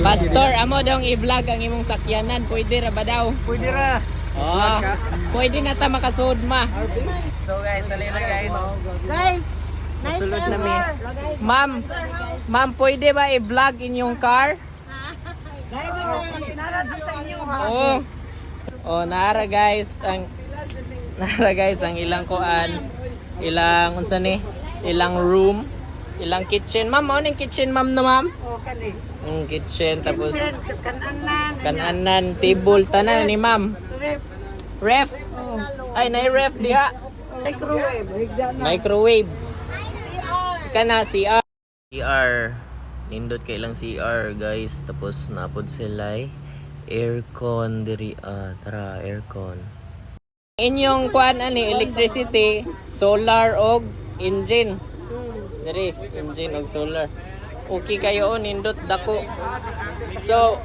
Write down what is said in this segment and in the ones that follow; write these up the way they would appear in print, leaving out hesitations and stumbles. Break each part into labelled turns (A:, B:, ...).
A: Pastor, amo daw i-vlog ang imong sakyanan. Pwede ra ba daw?
B: Pwede ra.
A: Oh, pwede na ta makasud ma. So guys, salina guys.
C: Guys, nice
A: Sulod
C: na
A: na mi. Ma'am, pwede ba i-vlog inyong car?
C: sa inyo ha.
A: Oo. Oh, nara guys ang ilang kuan, ilang unsa ni? Ilang room, ilang kitchen. Ma'am, ano yung kitchen ma'am na ma'am?
C: O kani.
A: Kitchen tapos
C: Kananan.
A: kananan, table tanan ni ma'am. Ref. Ay, nay ref diha.
C: Microwave.
A: Microwave.
C: CR.
A: Kana CR. Nindot kay ilang CR guys, tapos napod sila aircon diri tara aircon. Inyong kuan ani electricity, solar og engine. Diri engine og solar. Okay kayo nindot dako. So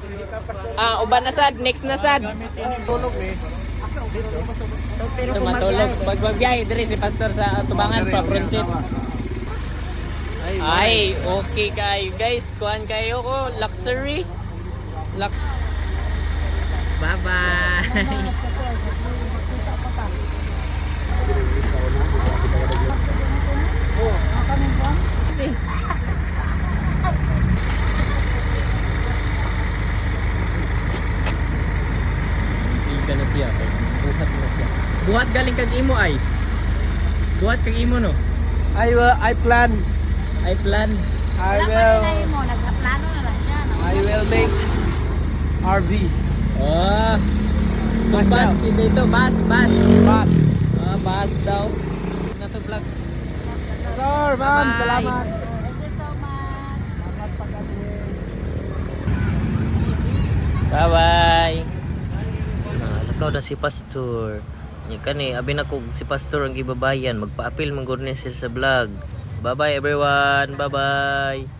A: uban na sad, next na sad.
B: Tulog ni.
C: So pero
A: Tumatulog pagbagbiyahe diri si pastor sa Tubangan pa Prinsit. Ay, okay kayo guys. Kuhan kayo ko. Luxury. Bye-bye. Hindi ka na siya. Buhat na siya. Buhat galing kag imo ay. Buhat kag imo no.
B: I plan.
A: I plan.
B: I
C: mo nagplano na lang siya.
B: will make RV.
A: Oh. So
B: Myself.
A: bus kita ito, bus.
B: Bus.
A: Bus daw. Nato vlog.
B: Sir, ma'am,
A: Bye-bye.
B: salamat.
C: Thank you so much.
B: Salamat pag-abuhi.
A: Bye-bye. Lakaw na si pastor. Kani abi na kog si pastor ang gibabayan, magpa-appeal man gud ni sila sa vlog. Bye-bye everyone. Bye-bye.